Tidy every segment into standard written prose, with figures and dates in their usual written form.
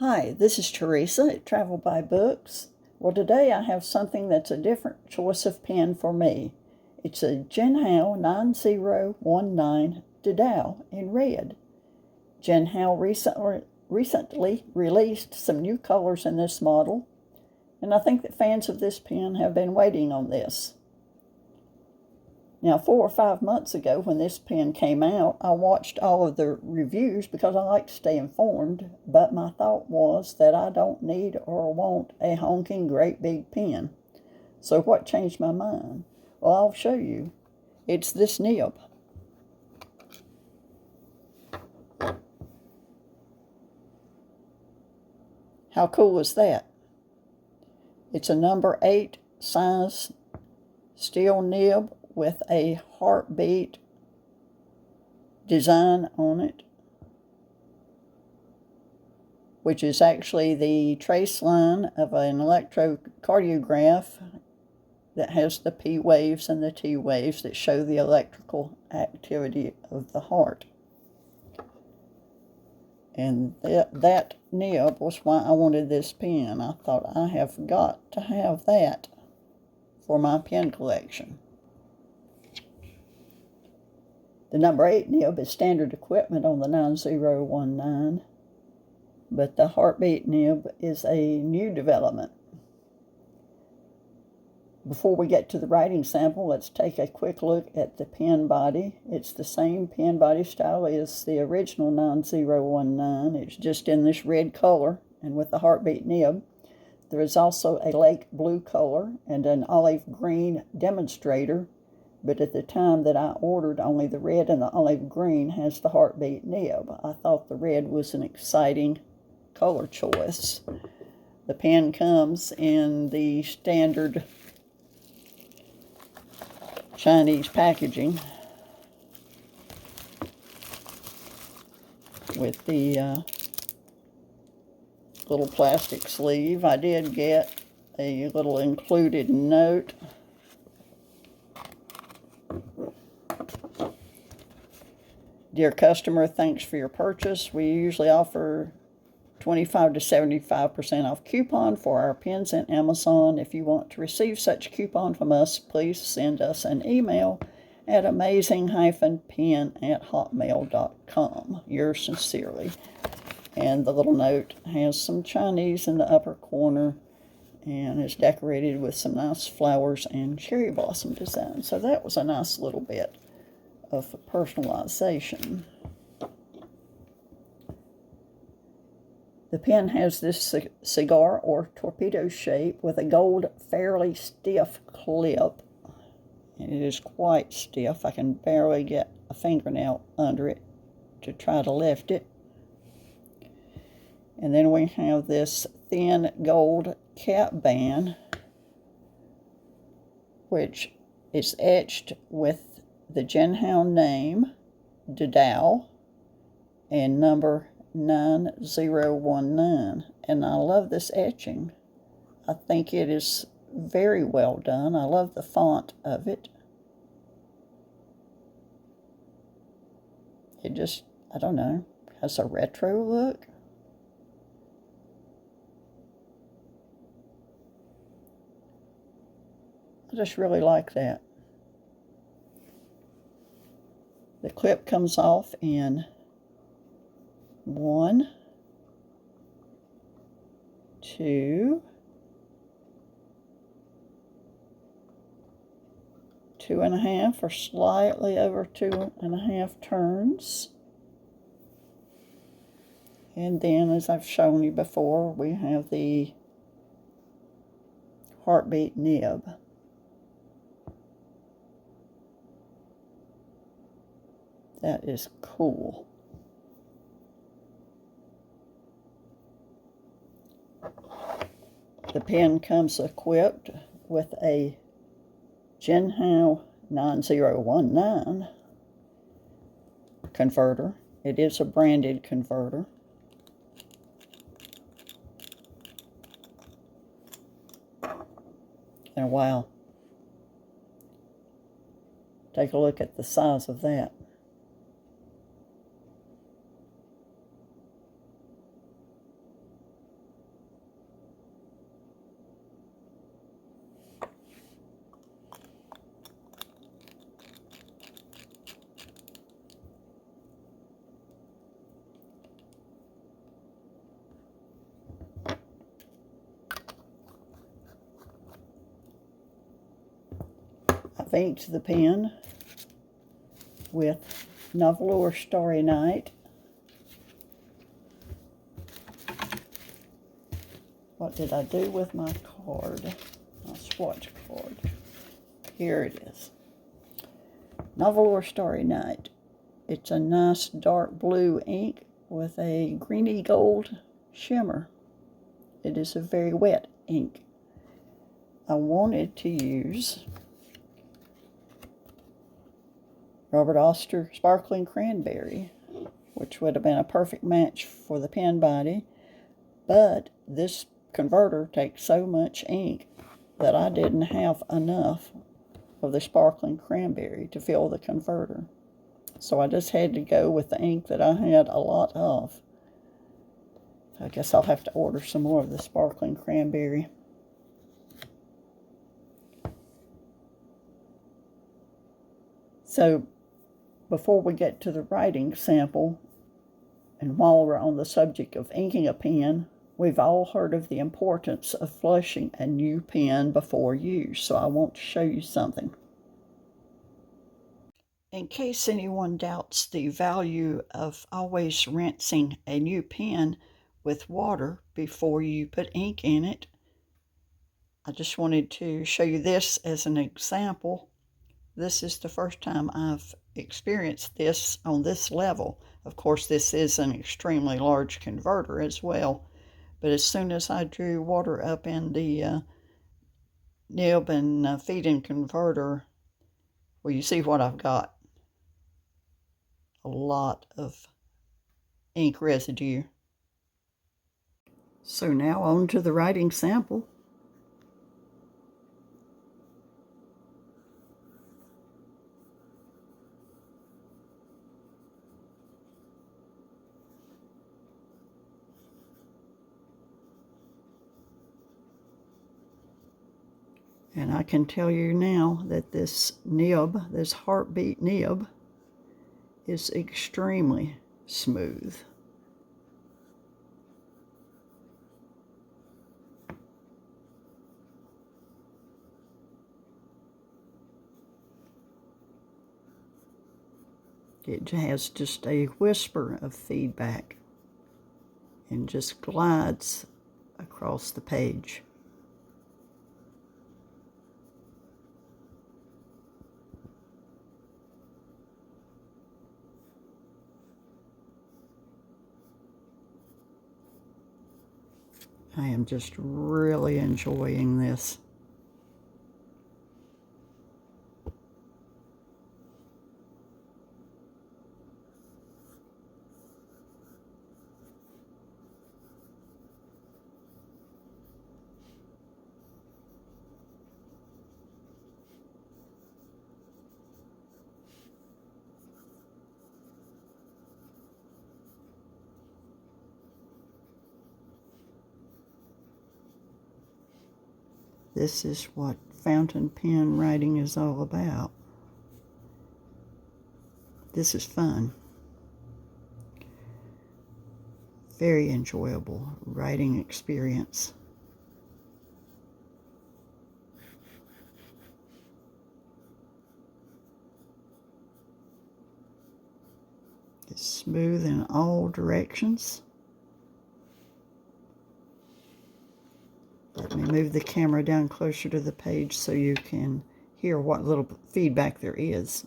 Hi, this is Teresa at Travel by Books. Well, today I have something that's a different choice of pen for me. It's a Jinhao 9019 Dadao in red. Jinhao recently released some new colors in this model, and I think that fans of this pen have been waiting on this. Now, 4 or 5 months ago when this pen came out, I watched all of the reviews because I like to stay informed, but my thought was that I don't need or want a honking great big pen. So what changed my mind? Well, I'll show you. It's this nib. How cool is that? It's a number 8 size steel nib with a heartbeat design on it, which is actually the trace line of an electrocardiograph that has the P waves and the T waves that show the electrical activity of the heart. And that nib was why I wanted this pen. I thought I have got to have that for my pen collection. The number 8 nib is standard equipment on the 9019, but the heartbeat nib is a new development. Before we get to the writing sample, let's take a quick look at the pen body. It's the same pen body style as the original 9019. It's just in this red color and with the heartbeat nib. There is also a lake blue color and an olive green demonstrator, but at the time that I ordered, only the red and the olive green has the heartbeat nib. I thought the red was an exciting color choice. The pen comes in the standard Chinese packaging with the little plastic sleeve. I did get a little included note. Dear customer, thanks for your purchase. We usually offer 25 to 75% off coupon for our pens at Amazon. If you want to receive such coupon from us, please send us an email at amazing-pen@hotmail.com. Yours sincerely. And the little note has some Chinese in the upper corner and is decorated with some nice flowers and cherry blossom design. So that was a nice little bit of personalization. The pen has this cigar or torpedo shape with a gold fairly stiff clip. And it is quite stiff. I can barely get a fingernail under it to try to lift it. And then we have this thin gold cap band, which is etched with the Jinhao name, Dadao, and number 9019. And I love this etching. I think it is very well done. I love the font of it. It just, I don't know, has a retro look. I just really like that. The clip comes off in 1, 2, 2.5 or slightly over 2.5 turns. And then, as I've shown you before, we have the heartbeat nib. That is cool. The pen comes equipped with a Jinhao 9019 converter. It is a branded converter. And wow, take a look at the size of that. I've inked the pen with Novel or Starry Night. What did I do with my card? My swatch card. Here it is. Novel or Starry Night. It's a nice dark blue ink with a greeny gold shimmer. It is a very wet ink. I wanted to use Robert Oster Sparkling Cranberry, which would have been a perfect match for the pen body, but this converter takes so much ink that I didn't have enough of the Sparkling Cranberry to fill the converter. So I just had to go with the ink that I had a lot of. I guess I'll have to order some more of the Sparkling Cranberry. So before we get to the writing sample, and while we're on the subject of inking a pen, we've all heard of the importance of flushing a new pen before use, so I want to show you something. In case anyone doubts the value of always rinsing a new pen with water before you put ink in it, I just wanted to show you this as an example. This is the first time I've experienced this on this level. Of course, this is an extremely large converter as well, but as soon as I drew water up in the nib and feed-in converter, well, you see what I've got. A lot of ink residue. So now on to the writing sample. And I can tell you now that this nib, this heartbeat nib, is extremely smooth. It has just a whisper of feedback and just glides across the page. I am just really enjoying this. This is what fountain pen writing is all about. This is fun. Very enjoyable writing experience. It's smooth in all directions. Let me move the camera down closer to the page so you can hear what little feedback there is.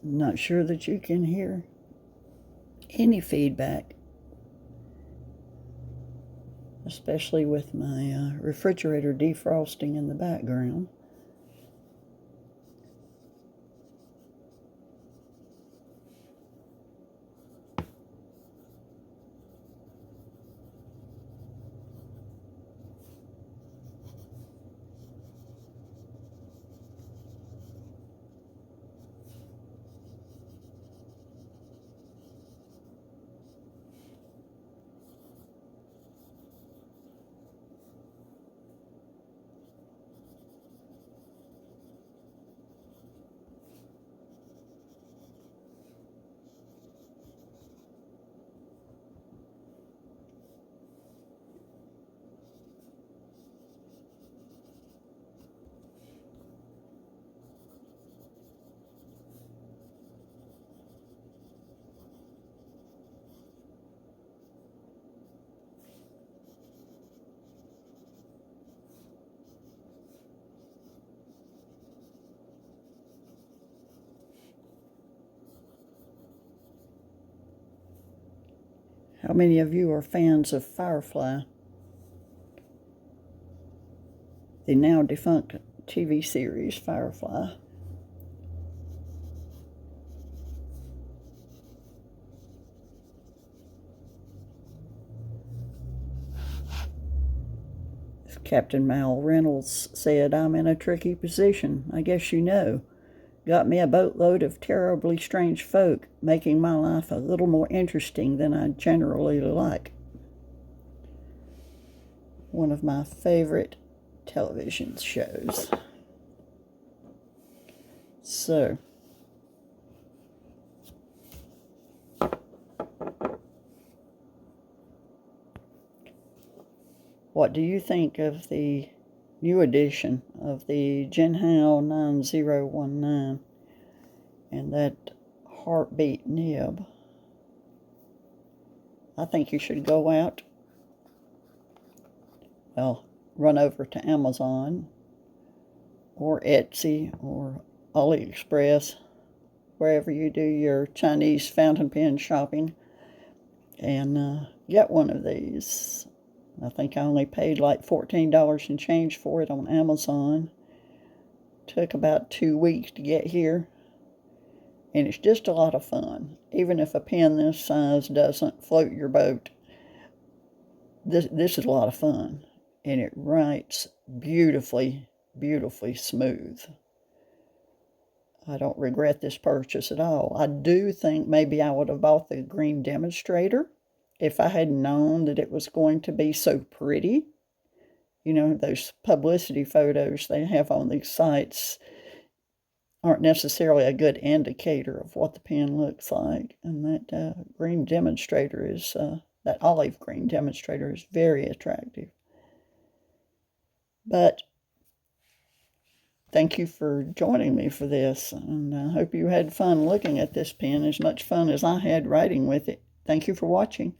Not sure that you can hear any feedback, especially with my refrigerator defrosting in the background. How many of you are fans of Firefly, the now defunct TV series Firefly? Captain Mal Reynolds said, "I'm in a tricky position. I guess you know. Got me a boatload of terribly strange folk, making my life a little more interesting than I generally like." One of my favorite television shows. So, what do you think of the new edition of the Jinhao 9019 and that heartbeat nib? I think you should go out, run over to Amazon or Etsy or AliExpress, wherever you do your Chinese fountain pen shopping, and get one of these. I think I only paid like $14 and change for it on Amazon. Took about 2 weeks to get here, and it's just a lot of fun. Even if a pen this size doesn't float your boat, this is a lot of fun, and it writes beautifully, beautifully smooth. I don't regret this purchase at all. I do think maybe I would have bought the green demonstrator if I had known that it was going to be so pretty. You know, those publicity photos they have on these sites aren't necessarily a good indicator of what the pen looks like. And that green demonstrator is, that olive green demonstrator is very attractive. But thank you for joining me for this, and I hope you had fun looking at this pen, as much fun as I had writing with it. Thank you for watching.